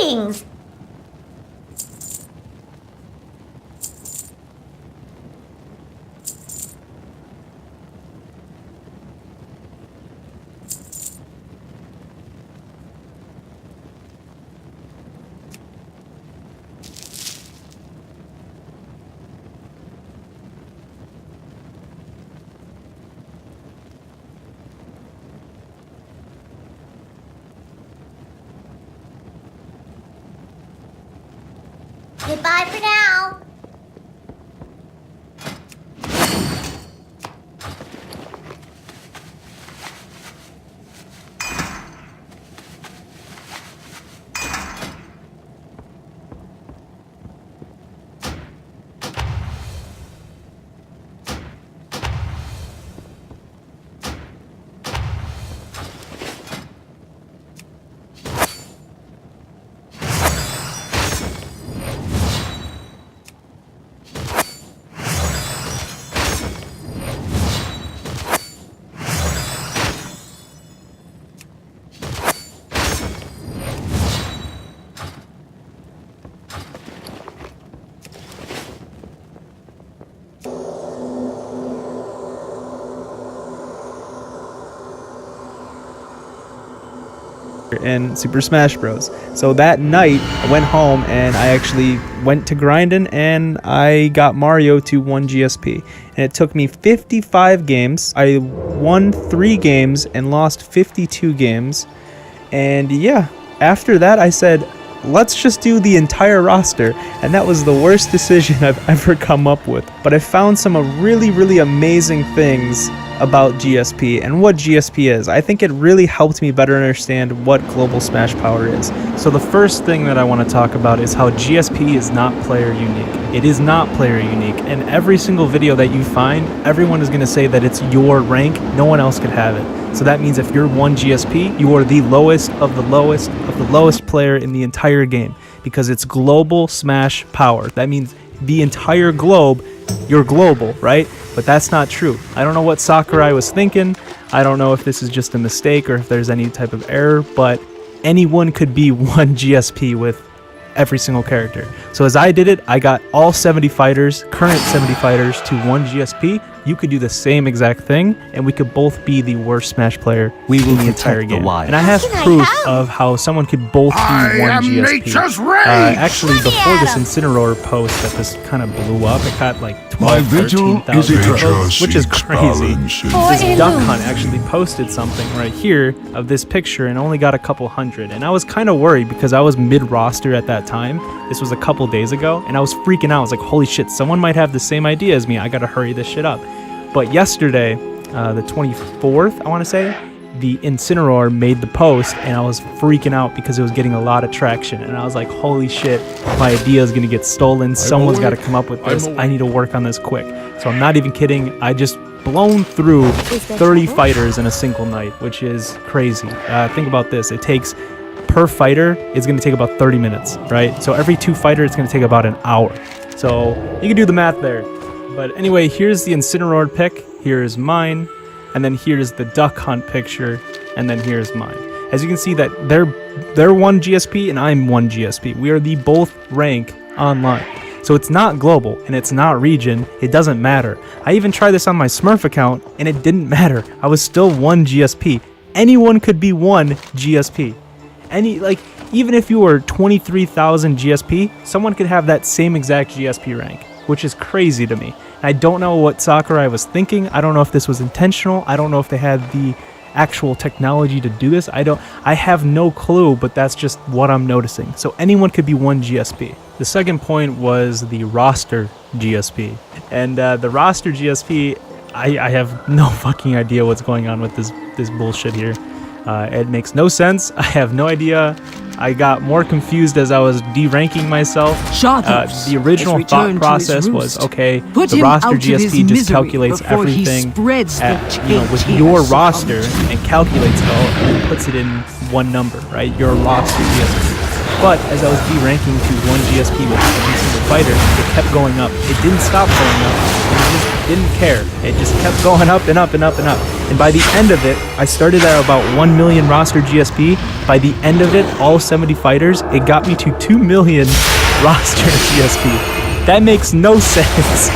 Greetings! Goodbye for now. In Super Smash Bros. So that night I went home and I actually went to grinding and I got Mario to 1 GSP, and it took me 55 games. I won 3 games and lost 52 games, and yeah, after that I said, let's just do the entire roster, and that was the worst decision I've ever come up with. But I found some really amazing things about GSP and what GSP is. I think it really helped me better understand what Global Smash Power is. So the first thing that I want to talk about is how GSP is not player unique. It is not player unique, and every single video that you find, everyone is going to say that it's your rank, no one else could have it. So that means if you're 1 GSP, you are the lowest of the lowest player in the entire game, because it's Global Smash Power. That means the entire globe, you're global, right? But that's not true. I don't know what Sakurai was thinking. I don't know if this is just a mistake or if there's any type of error, but anyone could be 1 GSP with every single character. So as I did it, I got all 70 fighters, current 70 fighters, to 1 GSP. You could do the same exact thing, and we could both be the worst Smash player in the entire game. And I have proof of how someone could both be 1 GSP. Actually, before this Incineroar post that this kind of blew up, it got like 12, 13,000 posts, which is crazy. This Duck Hunt actually posted something right here of this picture and only got a couple hundred. And I was kind of worried because I was mid-roster at that time. This was a couple days ago, and I was freaking out. I was like, holy shit, someone might have the same idea as me. I gotta hurry this shit up. But yesterday, the 24th, I want to say, the Incineroar made the post, and I was freaking out because it was getting a lot of traction. And I was like, holy shit, my idea is going to get stolen. Someone's got to come up with this. I need to work on this quick. So I'm not even kidding. I just blown through 30 fighters in a single night, which is crazy. Think about this. It takes, per fighter, it's going to take about 30 minutes, right? So every 2 fighters, it's going to take about an hour. So you can do the math there. But anyway, here's the Incineroar pick, here's mine, and then here's the Duck Hunt picture, and then here's mine. As you can see that they're 1 GSP and I'm 1 GSP. We are the both rank online. So it's not global and it's not region, it doesn't matter. I even tried this on my Smurf account and it didn't matter. I was still 1 GSP. Anyone could be 1 GSP. Even if you were 23,000 GSP, someone could have that same exact GSP rank, which is crazy to me. I don't know what Sakurai was thinking. I don't know if this was intentional. I don't know if they had the actual technology to do this. I have no clue, but that's just what I'm noticing. So anyone could be 1 GSP. The second point was the roster GSP. And the roster GSP, I have no fucking idea what's going on with this bullshit here. It makes no sense. I have no idea. I got more confused as I was de-ranking myself. The original thought process was, okay, the roster GSP just calculates everything with your roster and calculates it all and then puts it in one number, right? Your roster GSP. But as I was de-ranking to 1 GSP with every single fighter, it kept going up. It didn't stop going up. It just didn't care. It just kept going up and up and up and up. And by the end of it, I started at about 1 million roster GSP. By the end of it, all 70 fighters, it got me to 2 million roster GSP. That makes no sense.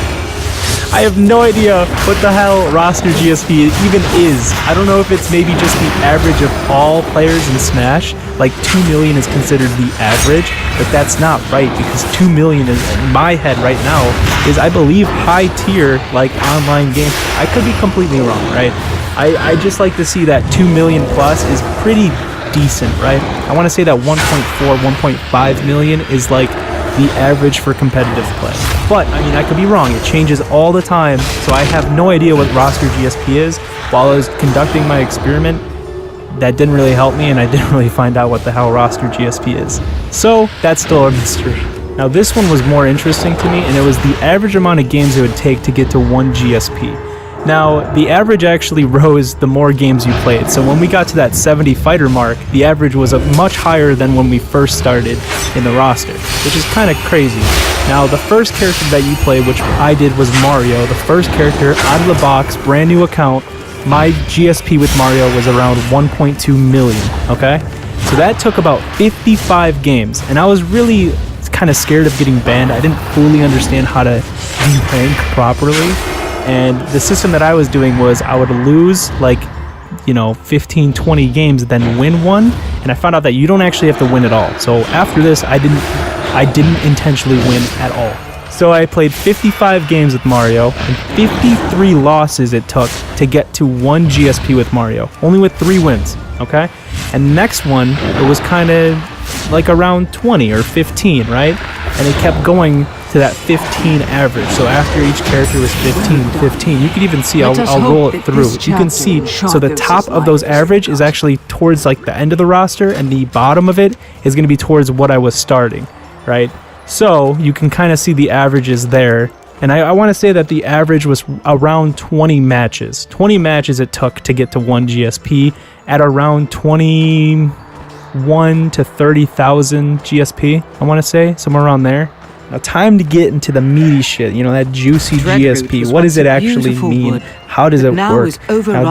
I have no idea what the hell roster GSP even is. I don't know if it's maybe just the average of all players in Smash. Like 2 million is considered the average, but that's not right, because 2 million is, in my head right now, is I believe high tier like online game. I could be completely wrong, right? I just like to see that 2 million plus is pretty decent, right? I want to say that 1.4, 1.5 million is like the average for competitive play. But, I mean, I could be wrong. It changes all the time, so I have no idea what roster GSP is. While I was conducting my experiment, that didn't really help me, and I didn't really find out what the hell roster GSP is. So, that's still a mystery. Now, this one was more interesting to me, and it was the average amount of games it would take to get to 1 GSP. Now, the average actually rose the more games you played. So when we got to that 70 fighter mark, the average was much higher than when we first started in the roster, which is kind of crazy. Now, the first character that you played, which I did, was Mario. The first character out of the box, brand new account. My GSP with Mario was around 1.2 million, okay? So that took about 55 games, and I was really kind of scared of getting banned. I didn't fully understand how to de-rank properly. And the system that I was doing was I would lose like, 15, 20 games, then win one. And I found out that you don't actually have to win at all. So after this, I didn't intentionally win at all. So I played 55 games with Mario, and 53 losses it took to get to 1 GSP with Mario. Only with 3 wins, okay? And next one, it was kind of like around 20 or 15, right? And it kept going to that 15 average. So after each character was 15, you can even see, I'll roll it through. You can see, so the top of those average is actually towards like the end of the roster, and the bottom of it is going to be towards what I was starting, right? So you can kind of see the averages there. And I want to say that the average was around 20 matches. 20 matches it took to get to 1 GSP at around 21 to 30,000 GSP, I want to say, somewhere around there. Now, time to get into the meaty shit, that juicy GSP. What does it actually mean? How does it work? Now,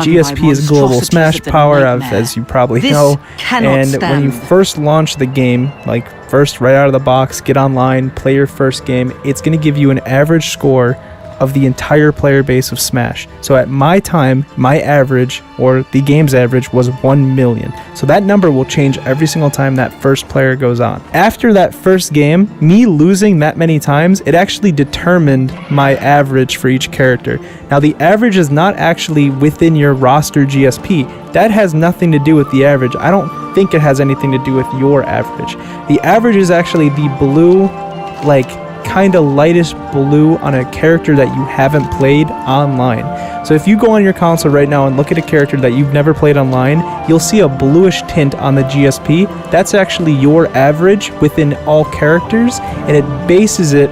GSP is global smash power, as you probably know. And when you first launch the game, like first right out of the box, get online, play your first game, it's going to give you an average score of the entire player base of Smash. So at my time, my average, or the game's average, was 1 million. So that number will change every single time that first player goes on. After that first game, me losing that many times, it actually determined my average for each character. Now, the average is not actually within your roster GSP. That has nothing to do with the average. I don't think it has anything to do with your average. The average is actually the blue, kind of lightest blue on a character that you haven't played online. So if you go on your console right now and look at a character that you've never played online, you'll see a bluish tint on the GSP. That's actually your average within all characters, and it bases it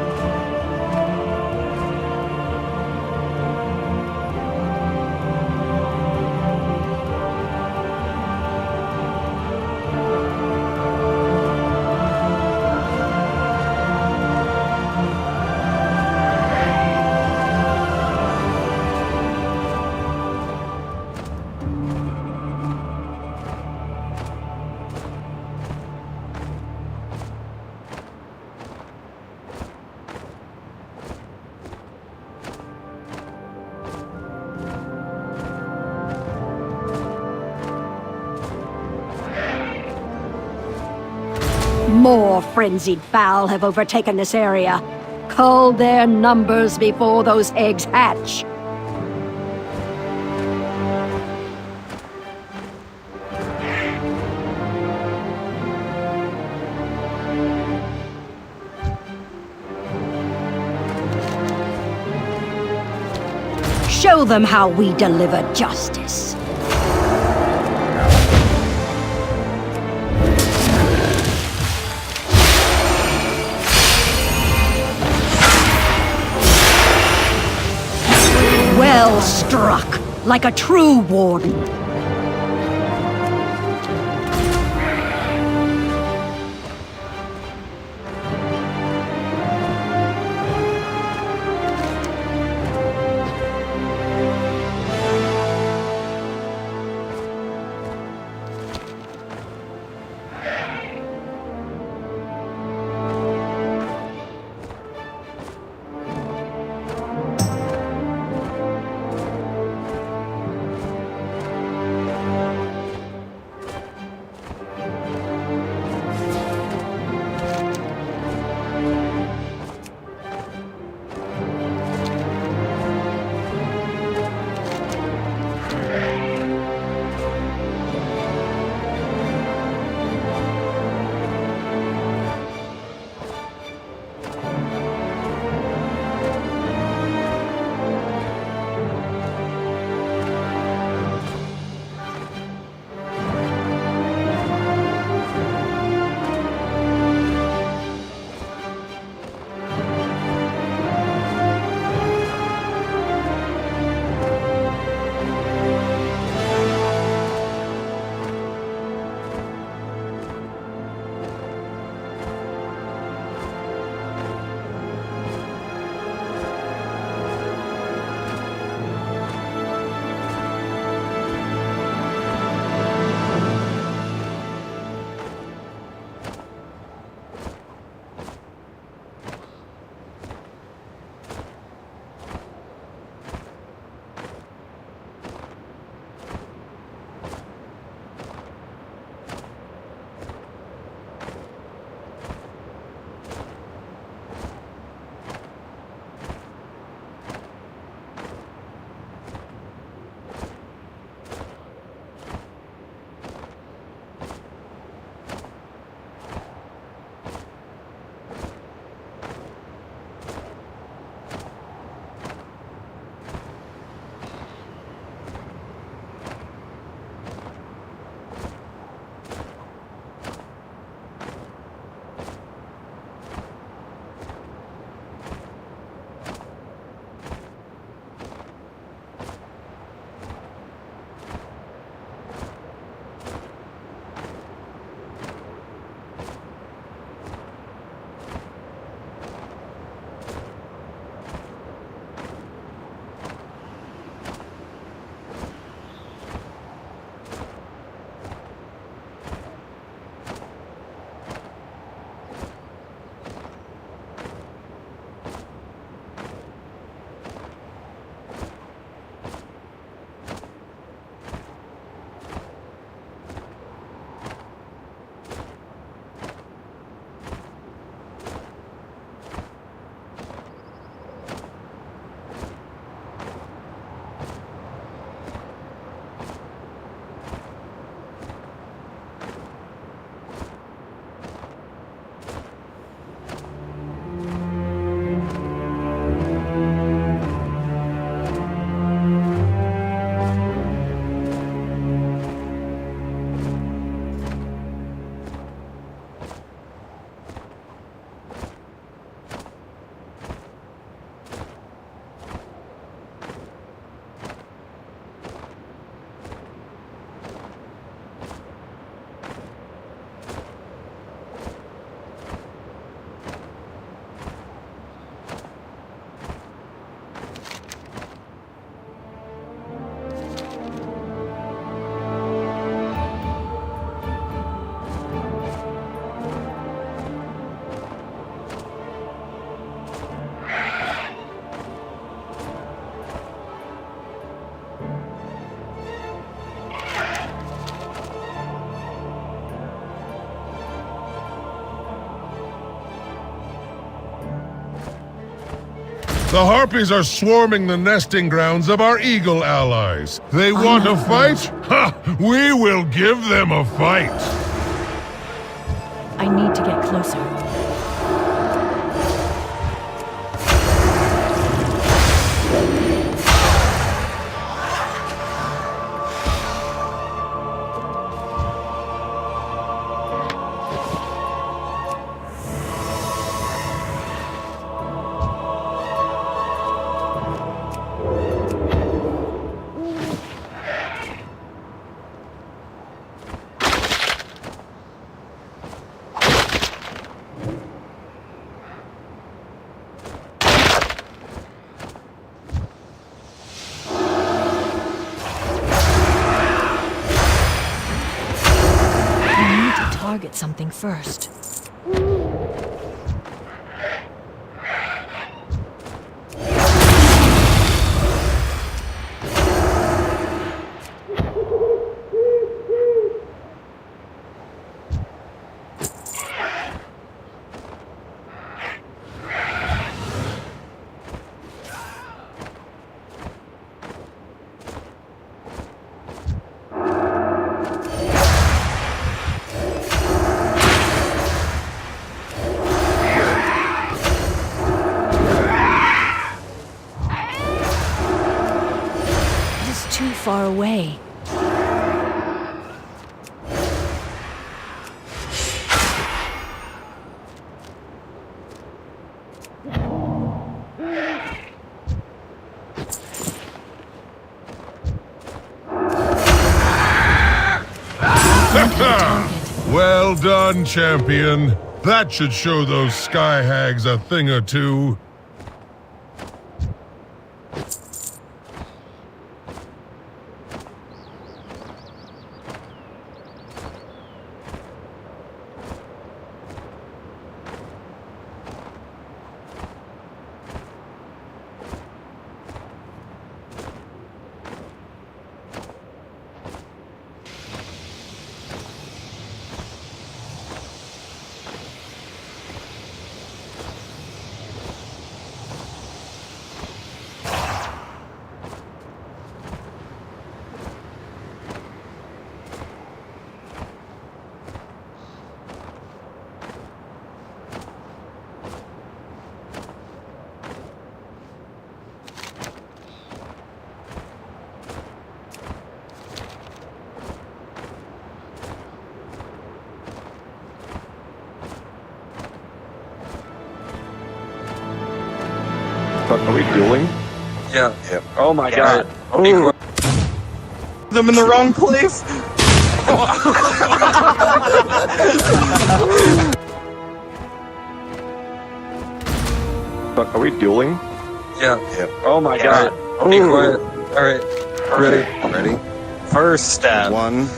More frenzied fowl have overtaken this area. Cull their numbers before those eggs hatch. Show them how we deliver justice. Well struck, like a true warden. The Harpies are swarming the nesting grounds of our eagle allies. They want a fight? Ha! We will give them a fight! I need to get closer. Target something first. Too far away. Well done, champion. That should show those sky hags a thing or two. Are we dueling? Yeah. Oh my god. Oh. Them in the wrong place? Are we dueling? Yeah. Oh my god. Be quiet. Alright. Ready. Ready? First step. 1,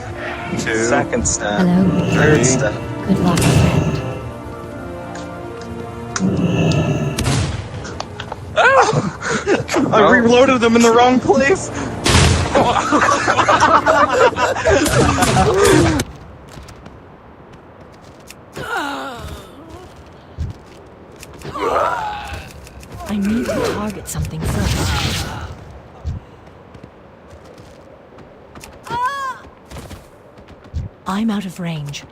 2, Second step. Hello. Third step. Good luck, friend. I reloaded them in the wrong place. I need to target something first. I'm out of range.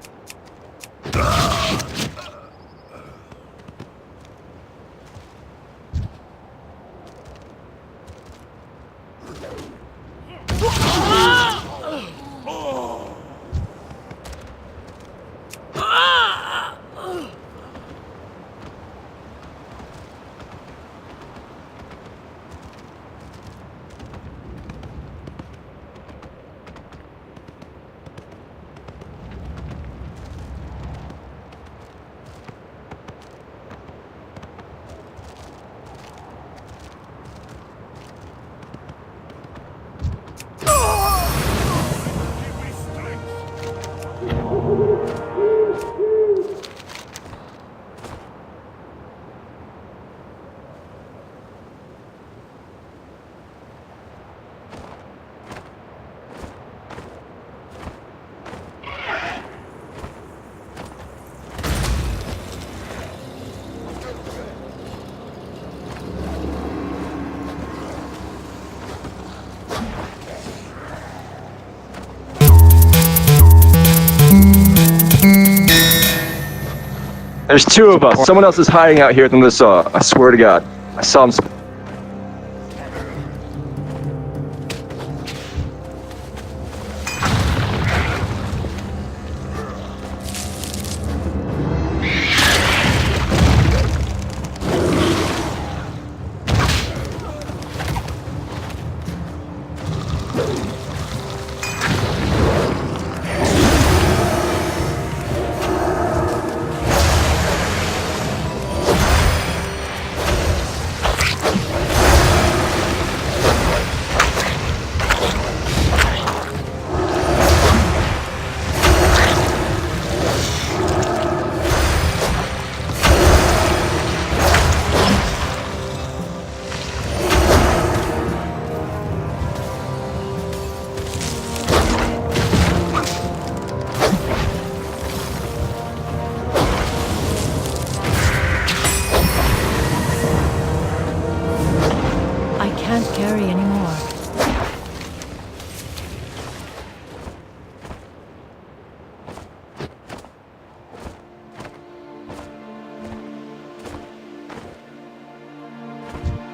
There's two of us. Someone else is hiding out here than this saw. I swear to God. I saw him. I can't carry anymore.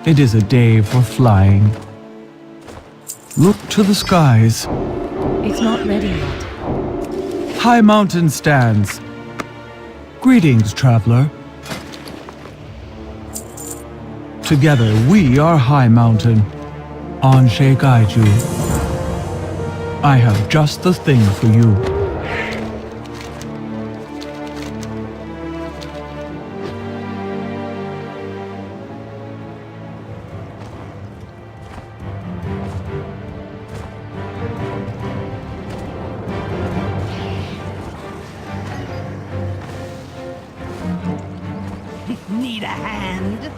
It is a day for flying. Look to the skies. It's not ready yet. High mountain stands. Greetings, traveler. Together we are High Mountain. Anshe Gaiju. I have just the thing for you. Need a hand?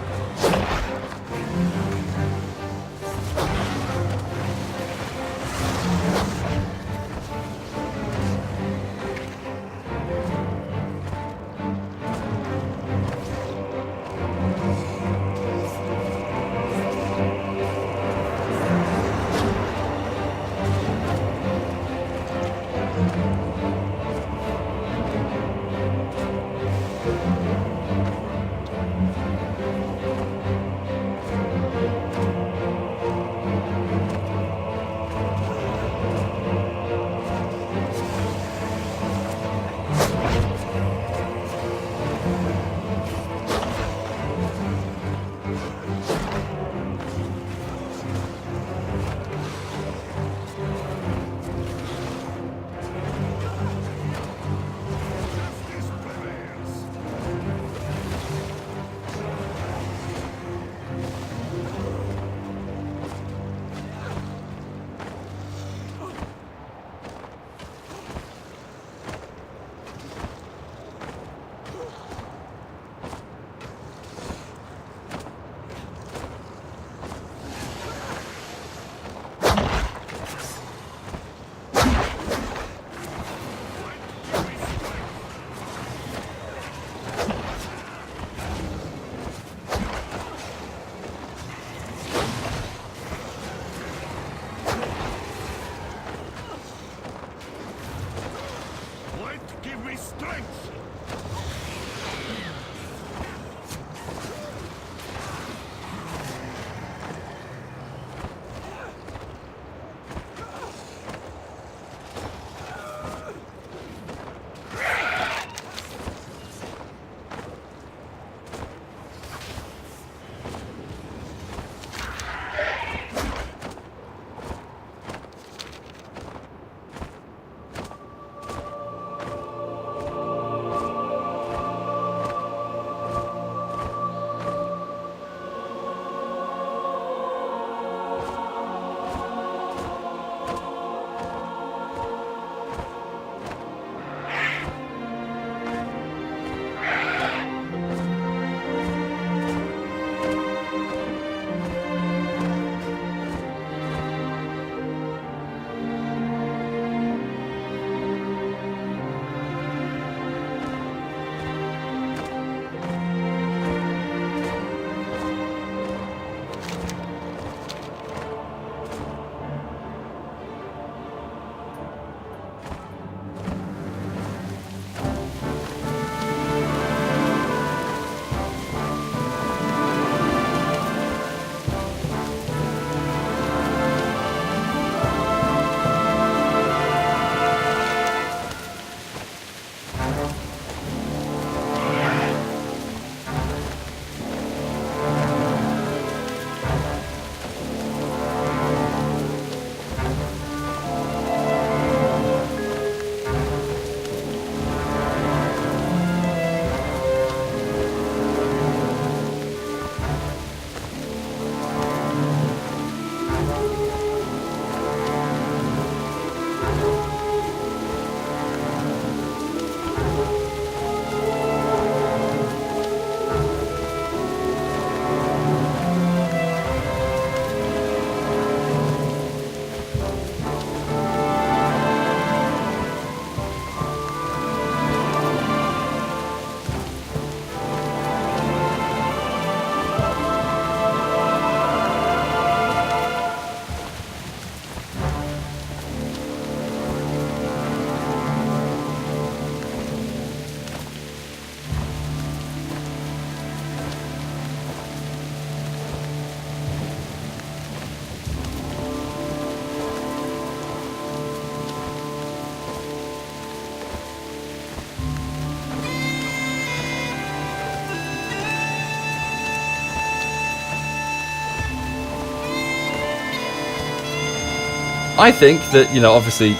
I think that, you know, obviously,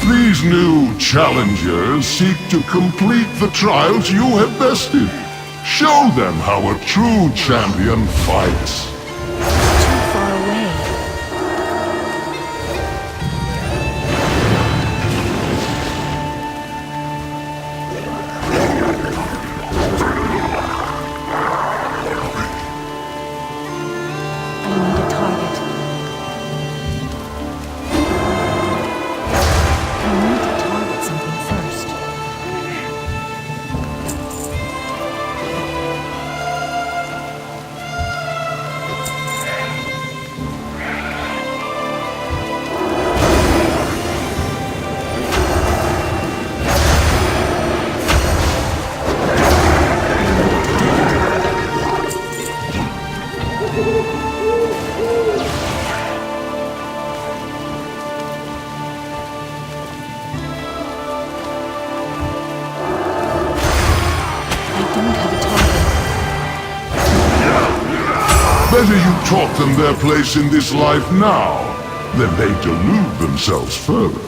These new challengers seek to complete the trials you have bested. Show them how a true champion fights. Too far away. I need a target. I need to target something first. I don't have a target. Better you taught them their place in this life now, than they delude themselves further.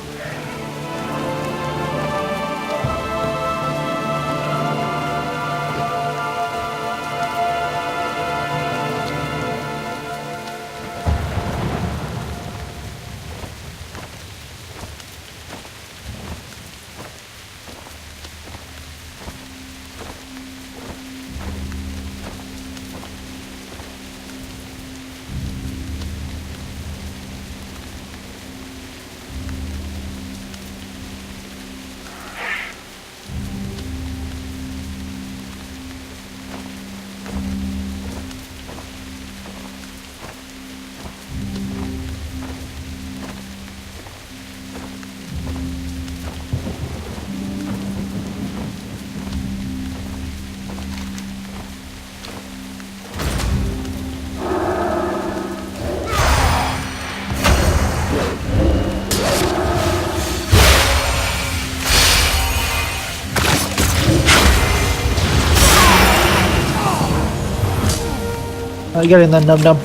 Get in there, num num.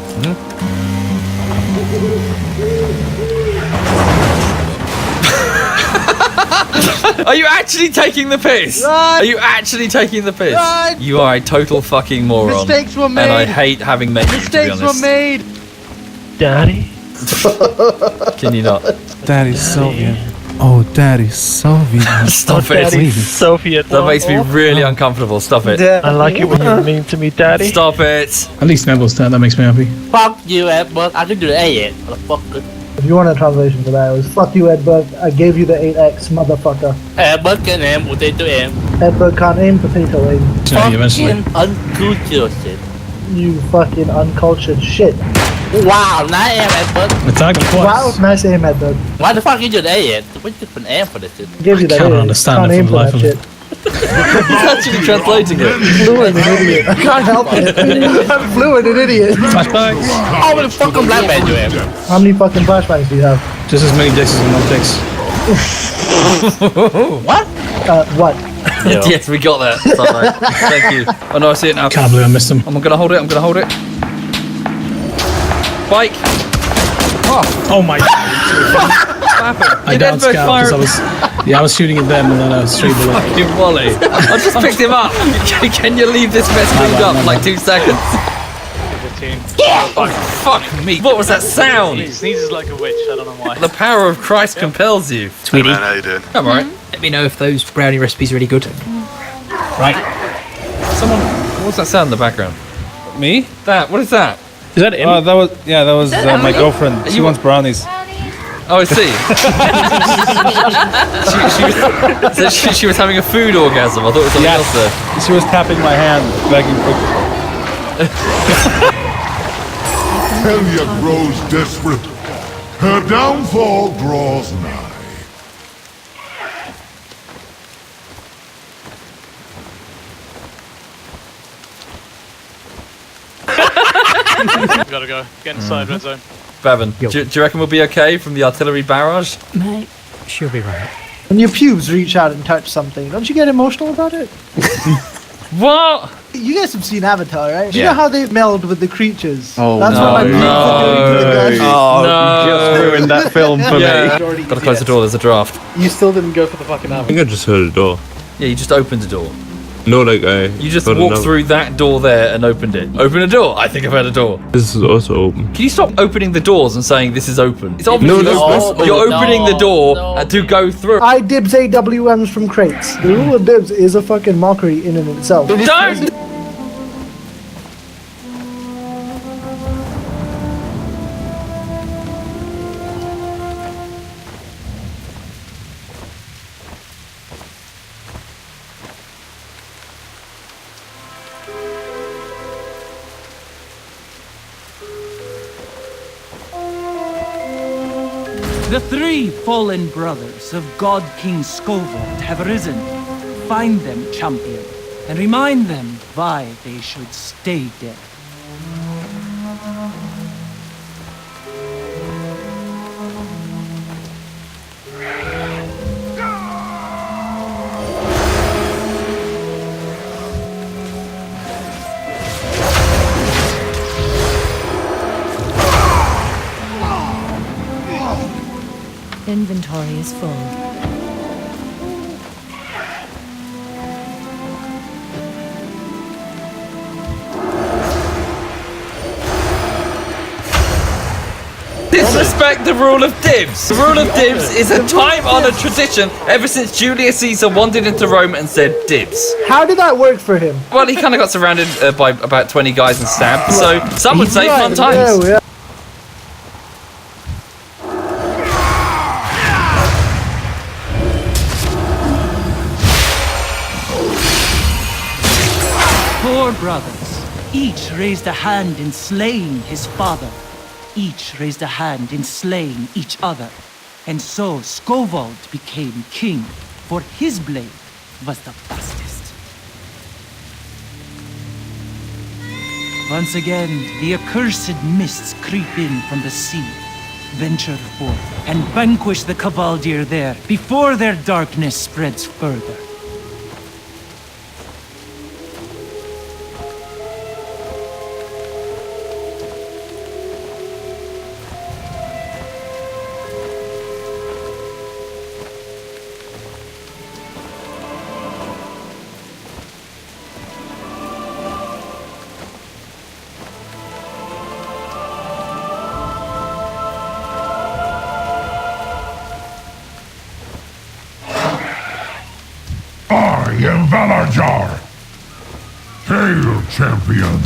Are you actually taking the piss? Run! Are you actually taking the piss? Run! You are a total fucking moron. Mistakes were made. And I hate having met you, to be Mistakes were honest. made. Daddy? Can you not? Daddy's Soviet. Oh, Daddy's Soviet. Stop it. Soviet. That makes me really uncomfortable. Stop it. I like it when you're mean to me, Daddy. Stop it. At least Neville's that makes me happy. Fuck you, Edward. I didn't do it yet, motherfucker. If you want a translation for that, it was fuck you, Edberg. I gave you the 8x, motherfucker. Edward can aim potato aim. Edberg can't aim, potato aim. Fucking uncultured shit. You fucking uncultured shit. Wow, nice aim, Edward. Attack him Wow, twice. nice aim, Edberg. Why the fuck you do that yet? What's different aim for this shit? Gave you that can't aim. understand Can't it aim for for the that life of shit. me. He's actually translating it. Fluent and idiot. I can't help it. I'm fluent and idiot. Flashbacks. Oh, what the fucking black man you have? How many fucking flashbangs do you have? Just as many dicks as no dicks. What? What? Yes, we got that. Sorry. Thank you. Oh no, I see it now. Can't believe I missed him. I'm gonna hold it. I'm gonna hold it. Bike. Oh my god. What happened? I Did down Edberg scout fire because I was shooting at them and then I was straight below. fucking Wally? I just picked him up. Can you leave this mess cleaned up for like 2 seconds? Oh, fuck me. What was that sound? He sneezes like a witch, I don't know why. The power of Christ compels you. Sweetie, How you doing? I'm alright. let me know if those brownie recipes are any good. Right. Someone. What's that sound in the background? Me? That. What is that? Is that him? That was my girlfriend. She wants brownies. Oh, I see. she was having a food orgasm. I thought it was something else there. She was tapping my hand, begging for. Helia grows desperate. Her downfall draws nigh. Gotta go. Get inside red zone. Bevan, do you reckon we'll be okay from the artillery barrage? Mate, she'll be right. When your pubes reach out and touch something, don't you get emotional about it? What? You guys have seen Avatar, right? Do you Yeah. know how they meld with the creatures? Oh, That's what my brains are doing to the guys. Oh, No. you just ruined that film for Yeah. me. Gotta close the door, there's a draft. You still didn't go for the fucking I ammo. think I just heard a door. Yeah, you just opened the door. No, like I. You just heard walked another. through that door there and opened it. Open a door. I think I've heard a door. This is also open. Can you stop opening the doors and saying this is open? It's obviously No, open. no, You're no, opening the door no. to go through. I dibs AWMs from crates. The rule of dibs is a fucking mockery in and of itself. Don't! The three fallen brothers of God King Skovald have risen. Find them, champion, and remind them why they should stay dead. Inventory is full. Disrespect the rule of dibs. The rule of dibs is a time-honored tradition ever since Julius Caesar wandered into Rome and said dibs. How did that work for him? Well, he kind of got surrounded by about 20 guys and stabbed, so some would say fun times. Yeah, yeah. Four brothers, each raised a hand in slaying his father. Each raised a hand in slaying each other. And so Skovald became king, for his blade was the fastest. Once again, the accursed mists creep in from the sea. Venture forth and vanquish the Kavaldir there before their darkness spreads further. I am Valarjar. Hail, champion.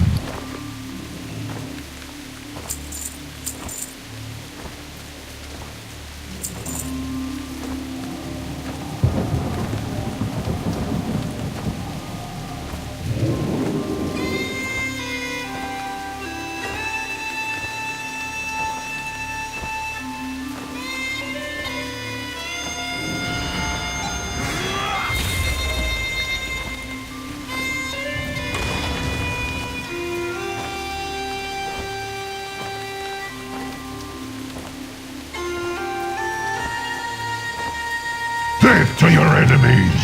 Death to your enemies!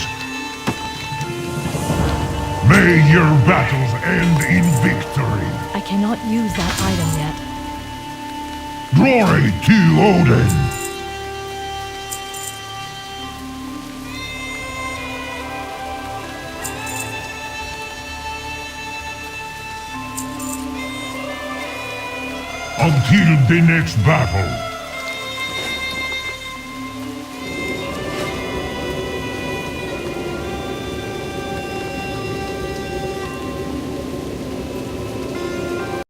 May your battles end in victory! I cannot use that item yet. Glory to Odin! Until the next battle,